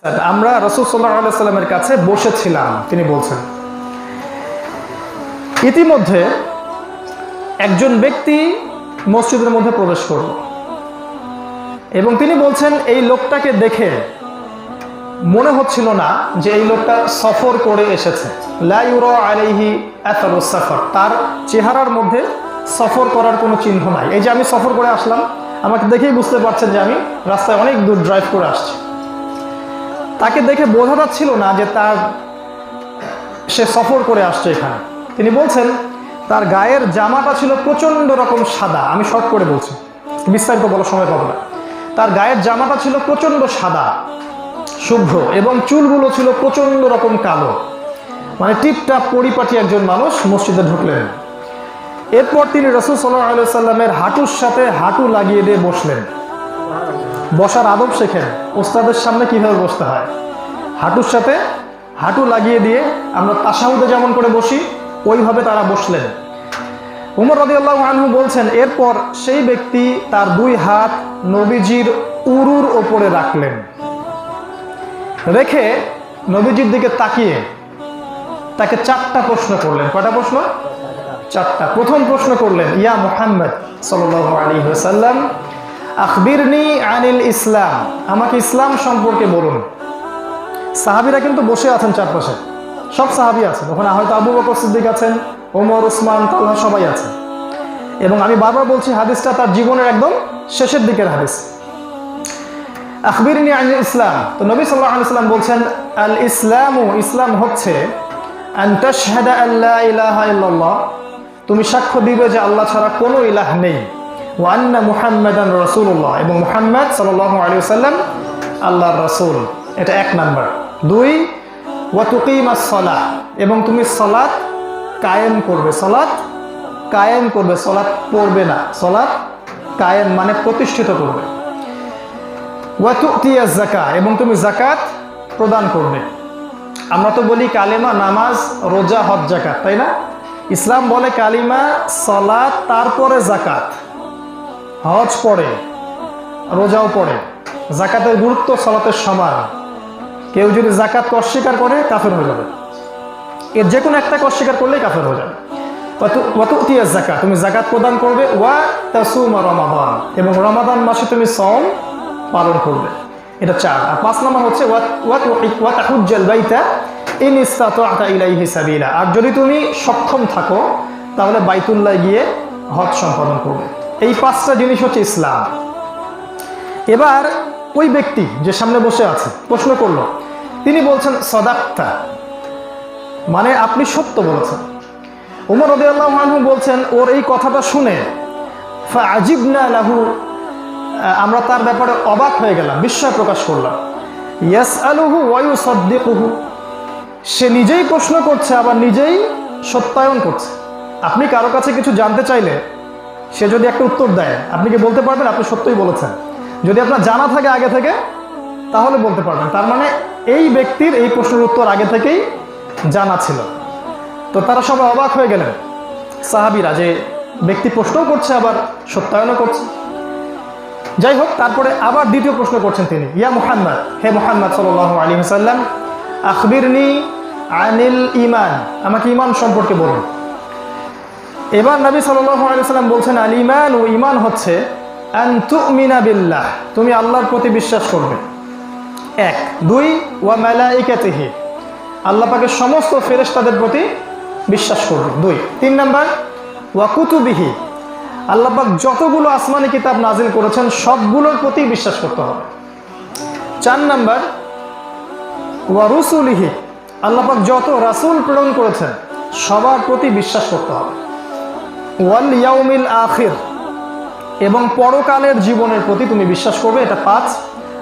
আমরা রাসূল সাল্লাল্লাহু আলাইহি ওয়াসাল্লামের কাছে বসেছিলাম, তিনি বলছেন। ইতিমধ্যে একজন ব্যক্তি মসজিদের মধ্যে প্রবেশ করল এবং তিনি বলছেন এই লোকটাকে দেখে মনে হচ্ছিল না যে এই লোকটা সফর করে এসেছে। লা ইউরা আলাইহি আথারুস সাফর, তার চেহারার মধ্যে সফর করার কোনো চিহ্ন নাই। এই যে আমি সফর করে আসলাম, আমাকে দেখেই বুঝতে পারছেন যে আমি রাস্তায় অনেক দূর ড্রাইভ করে আসছি। তাকে দেখে বোঝা যাচ্ছিল না যে সে সফর করে আসছে এখানে। তিনি বলছেন তার গায়ের জামাটা ছিল প্রচন্ড রকম সাদা। আমি শর্ট করে বলছি, বিস্তারিত বলার সময় পাবো না। তার গায়ের জামাটা ছিল প্রচন্ড সাদা শুভ্র এবং চুলগুলো ছিল প্রচন্ড রকম কালো, মানে টিপটাপ পরিপাটি একজন মানুষ মসজিদে ঢুকলেন। এরপর তিনি রাসূল সাল্লাল্লাহু আলাইহি ওয়াসাল্লামের হাঁটুর সাথে হাঁটু লাগিয়ে দিয়ে বসলেন। বসার আদব শেখেন, ওস্তাদের সামনে কিভাবে বসতে হয়। হাঁটুর সাথে হাঁটু লাগিয়ে দিয়ে আমরা তাশাহুদে যেমন করে বসি ওইভাবে তারা বসলেন। উমর রাদিয়াল্লাহু আনহু বলছেন এরপর সেই ব্যক্তি তার দুই হাত নবীজির উরুর ওপরে রাখলেন, রেখে নবীজির দিকে তাকিয়ে তাকে চারটা প্রশ্ন করলেন। কয়টা প্রশ্ন? চারটা। প্রথম প্রশ্ন করলেন, ইয়া মুহাম্মদ সাল্লাল্লাহু আলাইহি ওয়াসাল্লাম আখবিরনি আনিল ইসলাম, আমাকে ইসলাম সম্পর্কে বলুন। সাহাবীরা কিন্তু বসে আছেন চারপাশে, সব সাহাবী আছেন ওখানে, হয়তো আবু বকর সিদ্দিক আছেন, ওমর, উসমান, তালহা সবাই আছেন। এবং আমি বারবার বলছি হাদিসটা তার জীবনের একদম শেষের দিকের হাদিস। আখবিরনি আনিল ইসলাম, তো নবী সাল্লাল্লাহু আলাইহি ওয়াসাল্লাম বলছেন আল ইসলামু, ইসলাম হচ্ছে আন তাশহাদা আল্লা ইলাহা ইল্লাল্লাহ, তুমি সাক্ষ্য দিবে যে আল্লাহ ছাড়া কোনো ইলাহ নেই, ওয়া আন্না মুহাম্মাদান রাসূলুল্লাহ, এবং মুহাম্মদ সাল্লাল্লাহু আলাইহি ওয়াসাল্লাম আল্লাহর রাসূল। এটা এক নাম্বার। দুই, ওয়া তুকিমাস সালাহ, এবং তুমি সালাত কায়েম করবে। সালাত কায়েম করবে, সালাত পড়বে না, সালাত কায়েম মানে প্রতিষ্ঠিত করবে। ওয়া তুতিয়াজ যাকাত, এবং তুমি যাকাত প্রদান করবে। আমরা তো বলি কালেমা, নামাজ, রোজা, হজ, যাকাত, তাই না? ইসলাম বলে কালিমা, সালাত, তারপরে যাকাত। হজ পড়ে, রোজাও পড়ে, যাকাতের গুরুত্ব সালাতের সমান। কেউ যদি যাকাতকে অস্বীকার করে কাফের হয়ে যাবে, এর যে কোনো একটাকে অস্বীকার করলেই কাফের হয়ে যাবে। ওয়া তুতিয়াজ যাকাত, তুমি যাকাত প্রদান করবে। ওয়া তাসুমা রমাদান, এবং রমাদান মাসে তুমি সওম পালন করবে। এটা চার। আর পাঁচ নাম্বার হচ্ছে ওয়া তাহুজ্জাল বাইতা ইন ইসতাতা'তা ইলাইহি সাবিলা, আর যদি তুমি সক্ষম থাকো তাহলে বাইতুল্লাহ গিয়ে হজ সম্পাদন করবে। এই পাঁচটা জিনিস হচ্ছে ইসলাম। এবার ওই ব্যক্তি যে সামনে বসে আছে প্রশ্ন করলো, তিনি বলছেন সাদাক্তা, মানে আপনি সত্য বলেছেন। ওমর রাদিয়াল্লাহু আনহু বলছেন ওর এই কথাটা শুনে ফাআজিবনা লাহু, আমরা তার ব্যাপারে অবাক হয়ে গেলাম, বিস্ময় প্রকাশ করলাম। ইয়াসআলুহু ওয়া ইউসাদ্দিকুহু, সে নিজেই প্রশ্ন করছে আবার নিজেই সত্যায়ন করছে। আপনি কারো কাছে কিছু জানতে চাইলে সে যদি একটা উত্তর দেয়, আপনি কি বলতে পারবেন আপনি সত্যই বলেছেন? যদি আপনার জানা থাকে আগে থেকে তাহলে বলতে পারবেন। তার মানে এই ব্যক্তির এই প্রশ্নের উত্তর আগে থেকেই জানা ছিল। তো তারা সবাই অবাক হয়ে গেলেন সাহাবীরা, যে ব্যক্তি প্রশ্নও করছে আবার সত্যায়নও করছে। যাই হোক, তারপরে আবার দ্বিতীয় প্রশ্ন করছেন তিনি, ইয়া মুহাম্মদ, হে মুহাম্মদ সাল্লাল্লাহু আলাইহি ওয়াসাল্লাম আখবিরনি আনিল ঈমান, আমাকে ঈমান সম্পর্কে বলুন। এবার নবী সাল্লাল্লাহু আলাইহি ওয়াসাল্লাম বলছেন আল ঈমান, ও ঈমান হচ্ছে আন তুমিনা বিল্লাহ, তুমি আল্লাহর প্রতি বিশ্বাস করবে। এক। দুই, ওয়া মালাইকাতিহি, আল্লাহ পাকের সমস্ত ফেরেশতাদের প্রতি বিশ্বাস করবে। দুই। তিন নাম্বার, ওয়া কুতুবিহি, আল্লাহ পাক যতগুলো আসমানি কিতাব নাজিল করেছেন সবগুলোর প্রতি বিশ্বাস করতে হবে। চার নাম্বার, ওয়া রুসুলিহি, আল্লাহ পাক যত রাসূল প্রেরণ করেছেন সবার প্রতি বিশ্বাস করতে হবে। ওয়াল ইয়াউমিল আখির, এবং পরকালের জীবনের প্রতি তুমি বিশ্বাস করবে। এটা পাঁচ।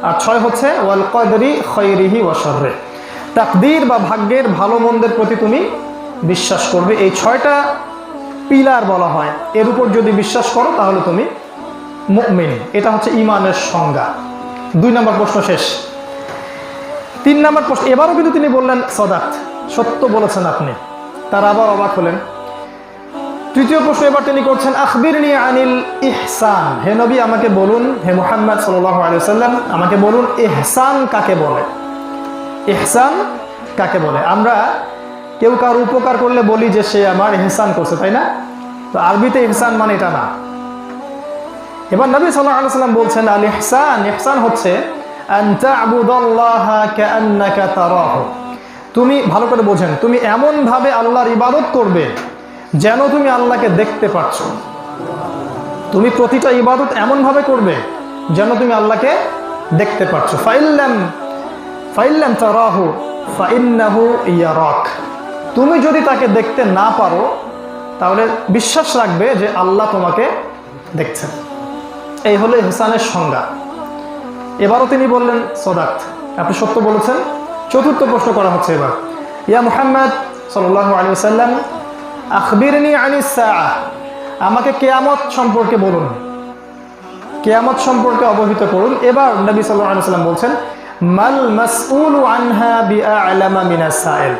আর ছয় হচ্ছে ওয়াল কদরি খায়রিহি ওয়া শাররি, তাকদীর বা ভাগ্যের ভালো মন্দের প্রতি তুমি বিশ্বাস করবে। এই ছয়টা পিলার বলা হয়, এর উপর যদি বিশ্বাস করো তাহলে তুমি মুমিন। এটা হচ্ছে ঈমানের সংজ্ঞা। দুই নম্বর প্রশ্ন শেষ। তিন নম্বর প্রশ্ন, এবারও কিন্তু তিনি বললেন সাদাত, সত্য বলেছেন আপনি। তারা আবার অবাক হলেন। তৃতীয় প্রশ্ন এবার তিনি করছেন আখবিরনি আনিল ইহসান, হে নবী আমাকে বলুন, হে মুহাম্মদ সাল্লাল্লাহু আলাইহি ওয়াসাল্লাম আমাকে বলুন ইহসান কাকে বলে। ইহসান কাকে বলে? আমরা কেউ কার উপকার করলে বলি যে সে আমার ইহসান করছে, তাই না? তো আরবিতে ইহসান মানে এটা না। এবার নবী সাল্লাল্লাহু আলাইহি ওয়াসাল্লাম বলছেন আল ইহসান, ইহসান হচ্ছে আন তা'বুদাল্লাহা কাআন্নাকা তারাহু। তুমি ভালো করে বোঝেন, তুমি এমন ভাবে আল্লাহর ইবাদত করবে যেন তুমি আল্লাহকে দেখতে পাচ্ছ। তুমি প্রতিটা ইবাদত এমন ভাবে করবে যেন তুমি আল্লাহকে দেখতে পাচ্ছ। ফাইল্লাম তারাহু ফাইন্নাহু ইয়ারাক। তুমি যদি তাকে দেখতে না পারো তাহলে বিশ্বাস রাখবে যে আল্লাহ তোমাকে দেখছেন। এই হলো ইহসানের সংজ্ঞা। এবারও তিনি বললেন সদাকত, আপনি সত্য বলেছেন। চতুর্থ প্রশ্ন করা হচ্ছে এবার, ইয়া মুহাম্মদ সাল্লাল্লাহু আলাইহি ওয়াসাল্লাম আখবিরনি আনিস সাআহ, আমাকে কিয়ামত সম্পর্কে বলুন, কিয়ামত সম্পর্কে অবহিত করুন। এবার নবী সাল্লাল্লাহু আলাইহি ওয়াসাল্লাম বলছেন মাল মাসউলু আনহা বিআ'লামা মিনাস সাইল।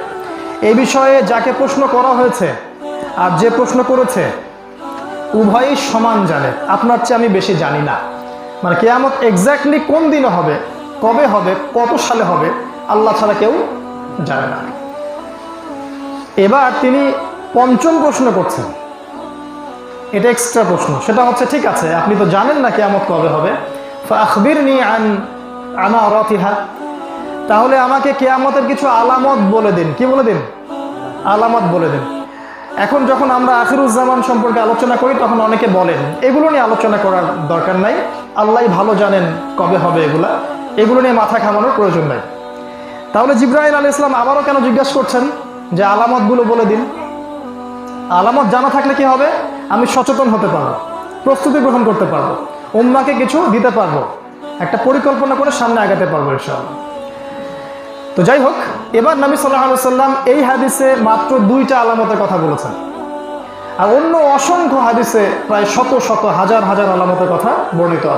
এই বিষয়ে যাকে প্রশ্ন করা হয়েছে আর যে প্রশ্ন করেছে উভয়ই সমান জানে, আপনার চেয়ে আমি বেশি জানি না। মানে কিয়ামত এক্স্যাক্টলি কোন দিনে হবে, কবে হবে, কত সালে হবে, আল্লাহ ছাড়া কেউ জানে না। এবার তিনি পঞ্চম প্রশ্ন করছেন, এটা এক্সট্রা প্রশ্ন। সেটা হচ্ছে ঠিক আছে আপনি তো জানেন না কিয়ামত কবে হবে, ফাখবিরনি আন আমারাতিহা, তাহলে আমাকে কিয়ামতের কিছু আলামত বলে দিন। কি বলে দিন? আলামত বলে দিন। এখন যখন আমরা আখিরুজ্জামান সম্পর্কে আলোচনা করি তখন অনেকে বলেন এগুলো নিয়ে আলোচনা করার দরকার নাই, আল্লাহ ভালো জানেন কবে হবে, এগুলো নিয়ে মাথা ঘামানোর প্রয়োজন নাই। তাহলে জিবরাইল আলাইহিস সালাম আবারও কেন জিজ্ঞাসা করছেন যে আলামতগুলো বলে দিন? আলামত জানা থাকলে কি হবে? আমি সচেতন হতে পারবো, প্রস্তুতি গ্রহণ করতে পারবো, উম্মাহকে কিছু দিতে পারবো, একটা পরিকল্পনা করে সামনে আগাতে পারবো ইনশাআল্লাহ। তো যাই হোক, এবার নবী সাল্লাল্লাহু আলাইহি ওয়াসাল্লাম এই হাদিসে মাত্র 2টা আলামতের কথা বলেছেন, আর অন্য অসংখ্য হাদিসে প্রায় শত শত হাজার হাজার আলামতের কথা বর্ণিত আছে।